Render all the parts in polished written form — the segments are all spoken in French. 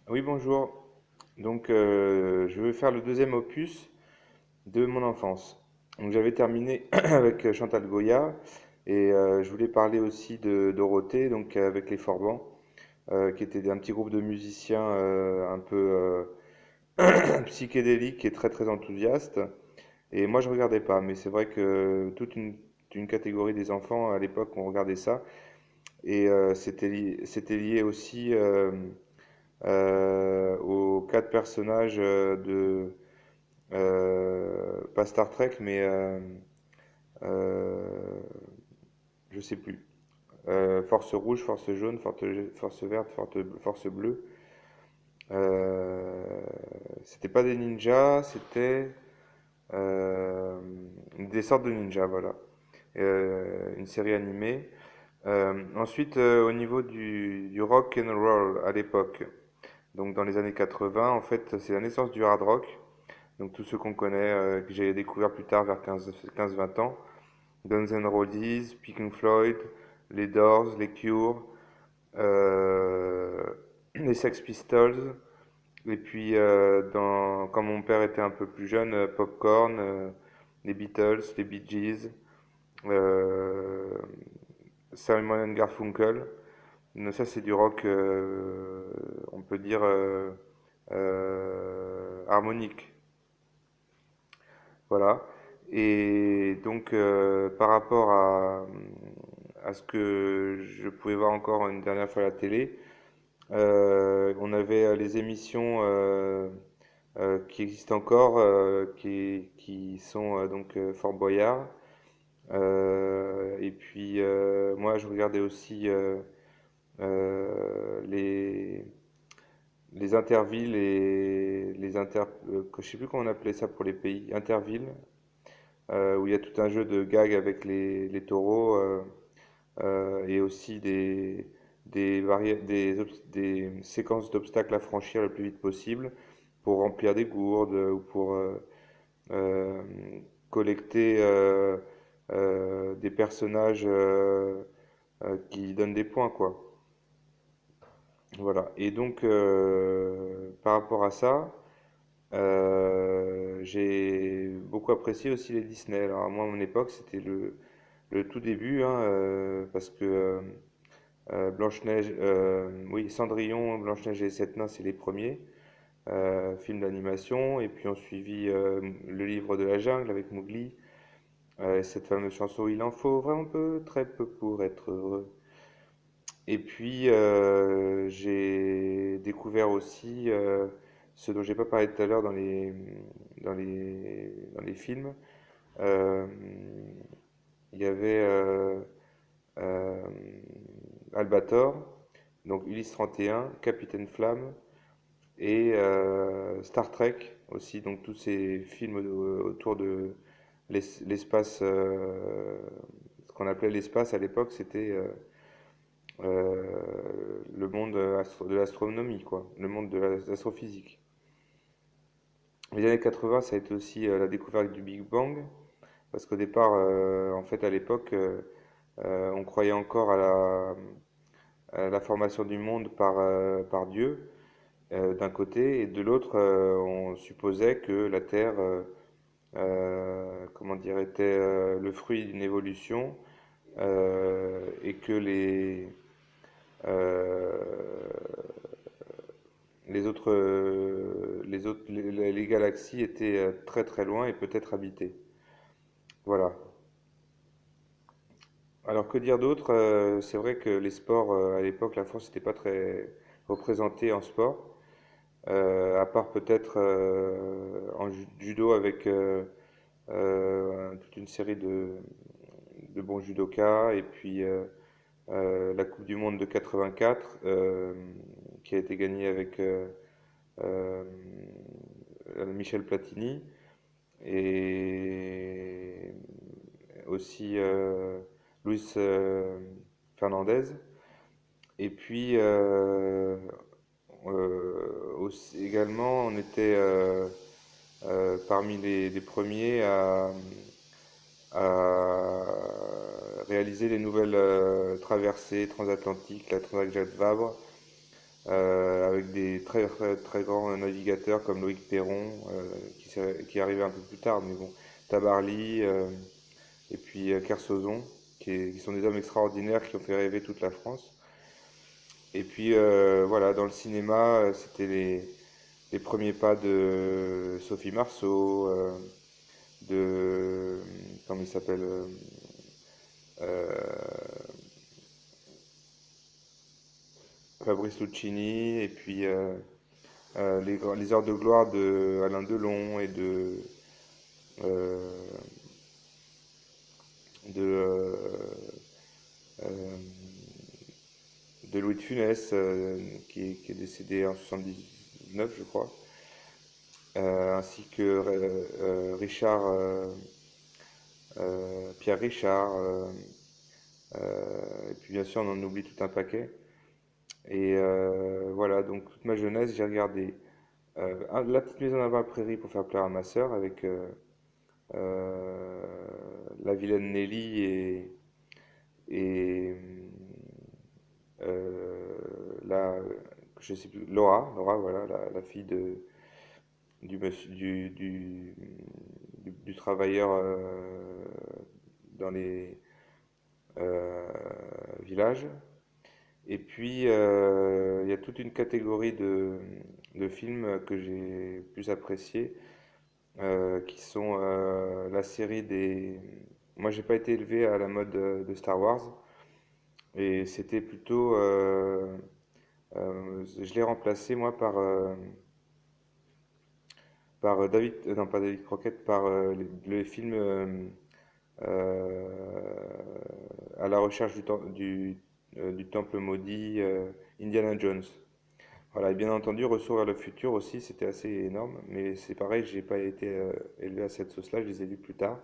Oui, bonjour. Donc, je vais faire le deuxième opus de mon enfance. Donc, j'avais terminé avec Chantal Goya et je voulais parler aussi de Dorothée, donc avec les Forbans, qui était un petit groupe de musiciens un peu psychédéliques et très très enthousiastes. Et moi, je regardais pas, mais c'est vrai que une catégorie des enfants à l'époque ont regardé ça et c'était lié aussi. Aux quatre personnages pas Star Trek, mais euh, je sais plus. Force rouge, force jaune, force verte, force bleue. Euh, c'était pas des ninjas, c'était euh, des sortes de ninjas, voilà. Une série animée. Ensuite, au niveau du rock and roll à l'époque, donc dans les années 80, en fait, c'est la naissance du hard rock. Donc tous ceux qu'on connaît, que j'ai découvert plus tard vers 15-20 ans. Guns N' Roses, Pink Floyd, les Doors, les Cure, euh, les Sex Pistols. Et puis quand mon père était un peu plus jeune, Popcorn, les Beatles, les Bee Gees, euh, Simon and Garfunkel. Ça c'est du rock, on peut dire harmonique. Voilà. Et donc, par rapport à ce que je pouvais voir encore une dernière fois à la télé, on avait les émissions qui existent encore, qui sont donc Fort Boyard. Et puis, moi, je regardais aussi les Intervilles et je sais plus comment on appelait ça pour les pays, Intervilles, où il y a tout un jeu de gags avec les taureaux et aussi des séquences d'obstacles à franchir le plus vite possible pour remplir des gourdes ou pour euh, collecter des personnages qui donnent des points, quoi. Voilà. Et donc, par rapport à ça, j'ai beaucoup apprécié aussi les Disney. Alors moi, à mon époque, c'était le tout début, hein, parce que Blanche-Neige, oui, Cendrillon, Blanche-Neige et les Sept Nains, c'est les premiers films d'animation. Et puis on suivi le livre de la jungle avec Mowgli, cette fameuse chanson Il en faut vraiment peu, très peu pour être heureux. Et puis j'ai découvert aussi ce dont j'ai pas parlé tout à l'heure dans les films. Euh, il y avait euh, Albator, donc Ulysse 31, Capitaine Flamme et Star Trek aussi, donc tous ces films autour de l'espace, ce qu'on appelait l'espace à l'époque, c'était le monde de l'astronomie, quoi, le monde de l'astrophysique. Les années 80, ça a été aussi la découverte du Big Bang, parce qu'au départ, en fait, à l'époque, on croyait encore à la formation du monde par Dieu, d'un côté, et de l'autre, on supposait que la Terre, comment dire, était le fruit d'une évolution, et que euh, les galaxies étaient très très loin et peut-être habitées. Voilà. Alors que dire d'autre? C'est vrai que les sports, à l'époque, la France n'était pas très représentée en sport, à part peut-être en judo avec toute une série de bons judokas, et puis la Coupe du Monde de 84 qui a été gagnée avec euh, Michel Platini, et aussi Luis Fernandez. Et puis également, on était parmi les premiers à réaliser les nouvelles traversées transatlantiques, la Transat Jacques Vabre, avec des très grands navigateurs comme Loïc Perron, qui est arrivé un peu plus tard, mais bon, Tabarly, et puis Kersozon, qui sont des hommes extraordinaires qui ont fait rêver toute la France. Et puis voilà, dans le cinéma, c'était les premiers pas de Sophie Marceau, de, comment il s'appelle, euh, Fabrice Luchini, et puis les heures de gloire de Alain Delon et euh, de, euh, de Louis de Funès, qui est décédé en 79, je crois, ainsi que Richard, Pierre Richard, et puis bien sûr on en oublie tout un paquet. Et voilà, donc toute ma jeunesse, j'ai regardé La petite maison dans la prairie pour faire plaire à ma sœur avec la vilaine Nelly et la, je sais plus, Laura, voilà, la fille du, monsieur- du travailleur dans les euh, villages. Et puis, il y a toute une catégorie de films que j'ai plus appréciés, qui sont la série des... Moi, j'ai pas été élevé à la mode de Star Wars, et c'était plutôt... je l'ai remplacé, moi, par David... non, pas David Crockett, par les films à la recherche du temple maudit, Indiana Jones. Voilà, et bien entendu, Retour vers le futur aussi, c'était assez énorme, mais c'est pareil, j'ai pas été élevé à cette sauce-là, je les ai vus plus tard.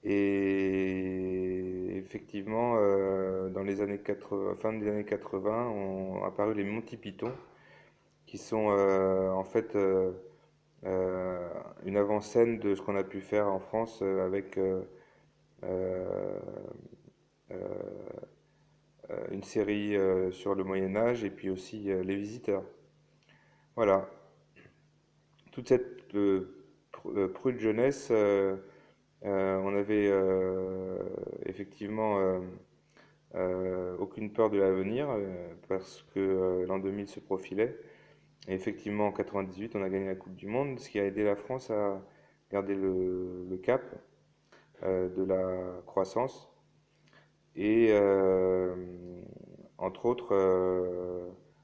Et effectivement, dans les années 80, fin des années 80, ont apparu les Monty Python, qui sont en fait euh, une avant-scène de ce qu'on a pu faire en France avec euh, euh, une série sur le Moyen Âge et puis aussi Les Visiteurs. Voilà, toute cette prude jeunesse, on avait effectivement aucune peur de l'avenir parce que l'an 2000 se profilait. Et effectivement, en 98, on a gagné la Coupe du Monde, ce qui a aidé la France à garder le cap de la croissance. Et entre autres,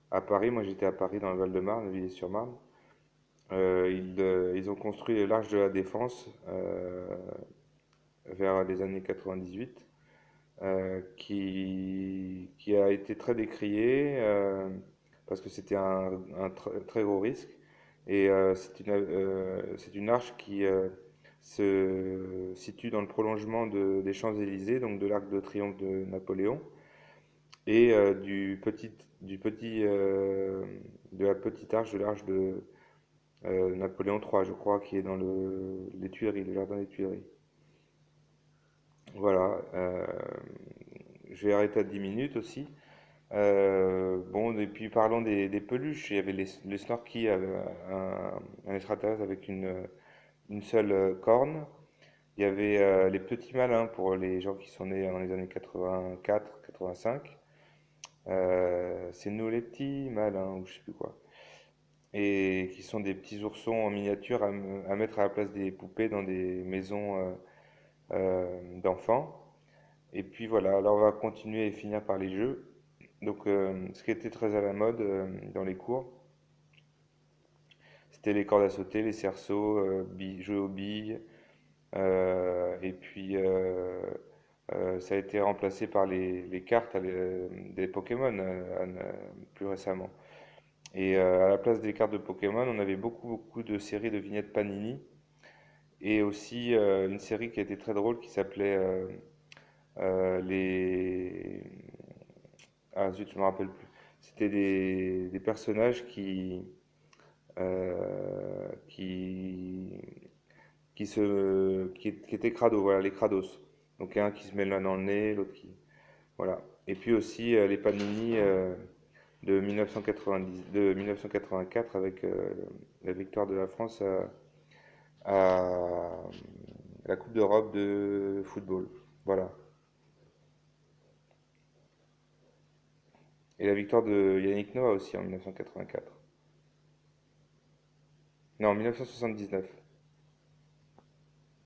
à Paris, moi j'étais à Paris dans le Val-de-Marne, Villiers-sur-Marne. Ils ont construit l'Arche de la Défense vers les années 98, qui a été très décrié parce que c'était un très gros risque. Et c'est une arche qui se situe dans le prolongement des Champs-Élysées, donc de l'Arc de Triomphe de Napoléon, et de la petite arche, de l'arche de Napoléon III, je crois, qui est dans les Tuileries, le jardin des Tuileries. Voilà, je vais arrêter à 10 minutes aussi. Bon, et puis parlons des peluches, il y avait les Snorky, un extraterrestre avec une seule corne. Il y avait les petits malins pour les gens qui sont nés dans les années 84, 85. C'est nous les petits malins, ou je sais plus quoi. Et qui sont des petits oursons en miniature à mettre à la place des poupées dans des maisons d'enfants. Et puis voilà, alors on va continuer et finir par les jeux. Donc, ce qui était très à la mode dans les cours, c'était les cordes à sauter, les cerceaux, jeux aux billes, et puis ça a été remplacé par les cartes des Pokémon plus récemment. Et à la place des cartes de Pokémon, on avait beaucoup de séries de vignettes Panini, et aussi une série qui a été très drôle qui s'appelait les... Ah zut, je me rappelle plus. C'était des personnages qui, qui étaient crado, voilà, les crados. Donc un qui se met l'un dans le nez, l'autre qui... Voilà. Et puis aussi les panini, de 1990, de 1984 avec la victoire de la France à la Coupe d'Europe de football. Voilà. Et la victoire de Yannick Noah aussi en 1984. Non, en 1979.